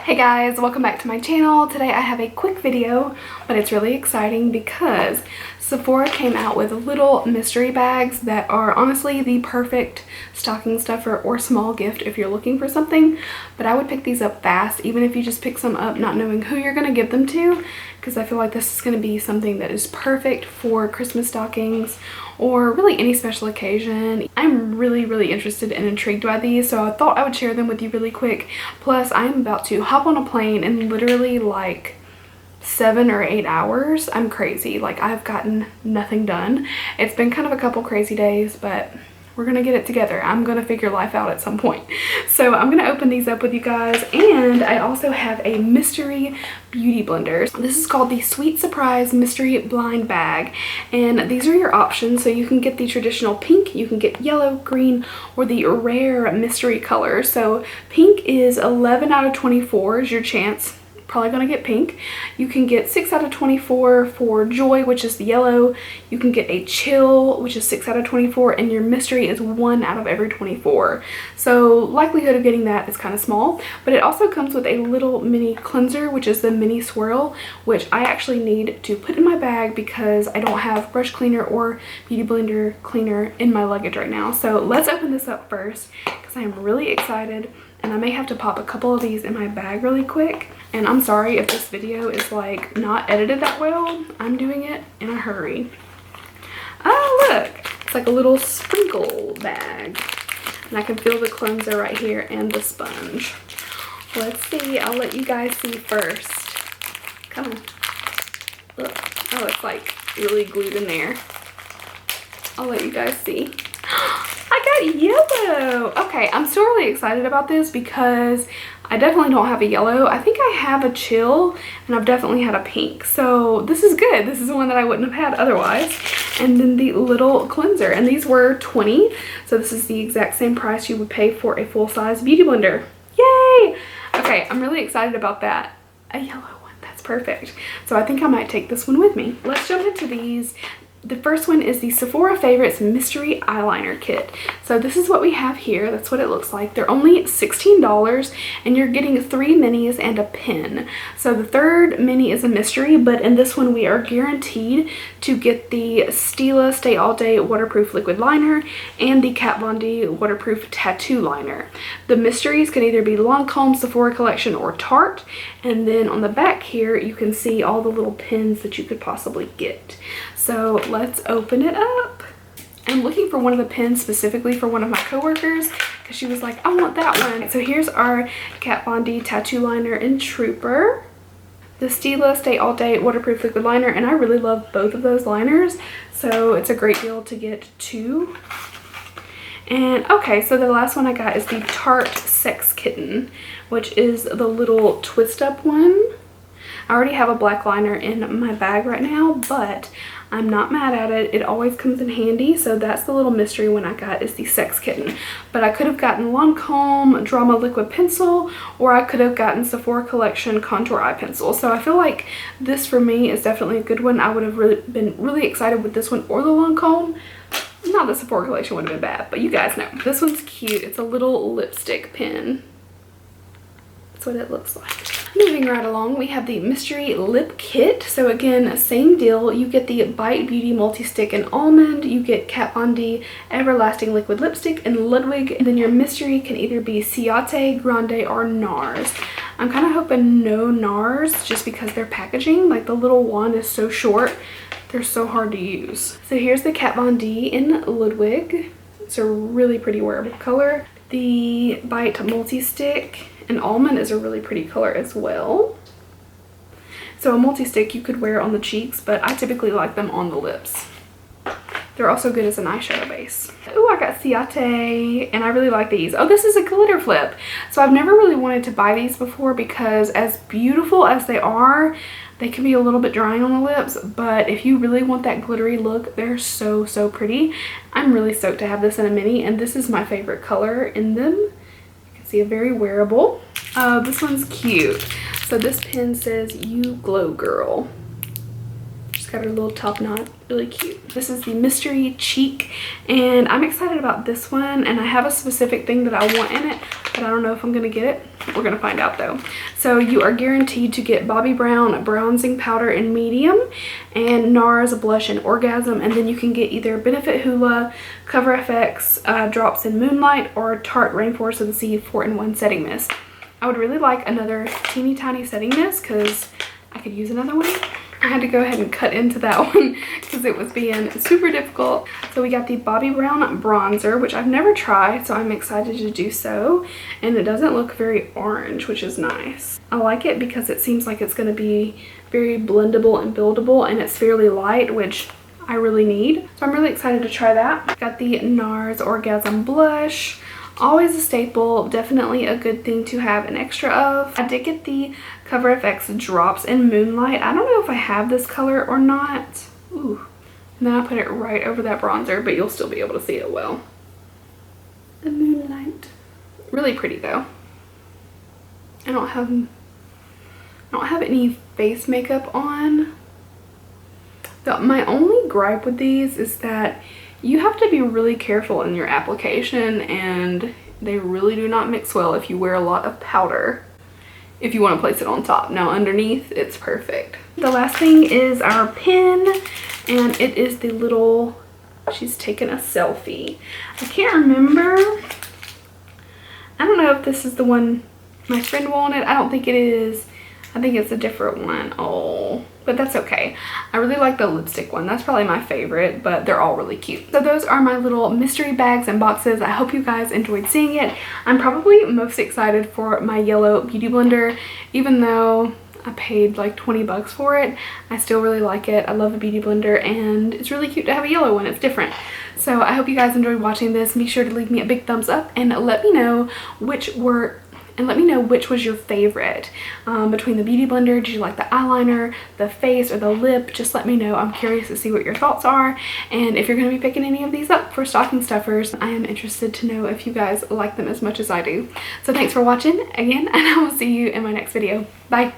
Hey guys, welcome back to my channel. Today I have a quick video, but it's really exciting because Sephora came out with little mystery bags that are honestly the perfect stocking stuffer or small gift if you're looking for something. But I would pick these up fast, even if you just pick some up not knowing who you're going to give them to, because I feel like this is going to be something that is perfect for Christmas stockings or really any special occasion. I'm really interested and intrigued by these, so I thought I would share them with you really quick. Plus, I'm about to hop on a plane in literally like 7 or 8 hours. I'm crazy. Like, I've gotten nothing done. It's been kind of a couple crazy days, but we're gonna get it together. I'm gonna figure life out at some point. So I'm gonna open these up with you guys, and I also have a mystery beauty blender. This is called the Sweet Surprise Mystery Blind Bag, and these are your options. So you can get the traditional pink, you can get yellow, green, or the rare mystery color. So pink is 11 out of 24 is your chance. Probably gonna get pink. You can get 6 out of 24 for joy, which is the yellow. You can get a chill, which is 6 out of 24, and your mystery is 1 out of every 24. So likelihood of getting that is kind of small, but it also comes with a little mini cleanser, which is the mini swirl, which I actually need to put in my bag because I don't have brush cleaner or beauty blender cleaner in my luggage right now. So let's open this up first because I am really excited. And I may have to pop a couple of these in my bag really quick. And I'm sorry if this video is like not edited that well. I'm doing it in a hurry. Oh, look, it's like a little sprinkle bag. And I can feel the cleanser right here and the sponge. Let's see, I'll let you guys see first. Come on. Ugh. Oh, it's like really glued in there. I'll let you guys see. I got yellow. Okay, I'm still really excited about this because I definitely don't have a yellow. I think I have a chill, and I've definitely had a pink. So this is good. This is one that I wouldn't have had otherwise. And then the little cleanser, and these were 20. So this is the exact same price you would pay for a full-size beauty blender. Yay! Okay, I'm really excited about that. A yellow one, that's perfect. So I think I might take this one with me. Let's jump into these. The first one is the Sephora Favorites Mystery Eyeliner Kit. So this is what we have here. That's what it looks like. They're only $16, and you're getting 3 minis and a pen. So the third mini is a mystery, but in this one we are guaranteed to get the Stila Stay All Day Waterproof Liquid Liner and the Kat Von D Waterproof Tattoo Liner. The mysteries can either be Lancome, Sephora Collection, or Tarte. And then on the back here you can see all the little pens that you could possibly get. So let's open it up. I'm looking for one of the pens specifically for one of my coworkers because she was like, I want that one. So here's our Kat Von D Tattoo Liner in Trooper. The Stila Stay All Day Waterproof Liquid Liner, and I really love both of those liners. So it's a great deal to get 2. And okay, so the last one I got is the Tarte Sex-Kitten, which is the little twist up one. I already have a black liner in my bag right now, but I'm not mad at it. It always comes in handy. So that's the little mystery one I got, is the Sex-Kitten. But I could have gotten Lancome Drama Liquid Pencil, or I could have gotten Sephora Collection Contour Eye Pencil. So I feel like this for me is definitely a good one. I would have been really excited with this one or the Lancome. Not the Sephora Collection would have been bad, but you guys know. This one's cute. It's a little lipstick pen. That's what it looks like. Moving right along, we have the Mystery Lip Kit. So again, same deal. You get the Bite Beauty Multi-Stick and Almond. You get Kat Von D Everlasting Liquid Lipstick and Ludwig. And then your mystery can either be Ciate, Grande, or Nars. I'm kind of hoping no Nars just because their packaging, like the little wand is so short, they're so hard to use. So here's the Kat Von D in Ludwig. It's a really pretty wearable color. The Bite Multi-Stick and Almond is a really pretty color as well. So a multi-stick you could wear on the cheeks, but I typically like them on the lips. They're also good as an eyeshadow base. Oh, I got Ciate, and I really like these. Oh, this is a glitter flip. So I've never really wanted to buy these before because as beautiful as they are, they can be a little bit drying on the lips, but if you really want that glittery look, they're so pretty. I'm really stoked to have this in a mini, and this is my favorite color in them. See, a very wearable. This one's cute. So this pen says "You Glow Girl." She's got her little top knot, really cute. This is the Mystery Cheek, and I'm excited about this one, and I have a specific thing that I want in it. but I don't know if I'm gonna get it. We're gonna find out though. So you are guaranteed to get Bobbi Brown bronzing powder in medium and Nars blush in Orgasm, and then you can get either Benefit Hoola, Cover FX drops in Moonlight, or Tarte Rainforest of the Sea 4-in-1 setting mist. I would really like another teeny tiny setting mist because I could use another one. I had to go ahead and cut into that one because it was being super difficult. So we got the Bobbi Brown bronzer, which I've never tried, so I'm excited to do so. And it doesn't look very orange, which is nice. I like it because it seems like it's going to be very blendable and buildable, and it's fairly light, which I really need. So I'm really excited to try that. Got the Nars Orgasm blush. Always a staple, definitely a good thing to have an extra of. I did get the Cover FX drops in Moonlight. I don't know if I have this color or not. Ooh. And then I put it right over that bronzer, but you'll still be able to see it well. The Moonlight. Really pretty though. I don't have any face makeup on. My only gripe with these is that you have to be really careful in your application, and they really do not mix well if you wear a lot of powder if you want to place it on top. Now underneath, it's perfect. The last thing is our pen, and it is the little, she's taken a selfie. I can't remember. I don't know if this is the one my friend wanted. I don't think it is. I think it's a different one. Oh, but that's okay. I really like the lipstick one. That's probably my favorite, but they're all really cute. So those are my little mystery bags and boxes. I hope you guys enjoyed seeing it. I'm probably most excited for my yellow beauty blender. Even though I paid like 20 bucks for it, I still really like it. I love a beauty blender, and it's really cute to have a yellow one. It's different. So I hope you guys enjoyed watching this. Be sure to leave me a big thumbs up and let me know which was your favorite between the beauty blender. Did you like the eyeliner, the face, or the lip? Just let me know. I'm curious to see what your thoughts are, and if you're going to be picking any of these up for stocking stuffers, I am interested to know if you guys like them as much as I do. So thanks for watching again, and I will see you in my next video. Bye.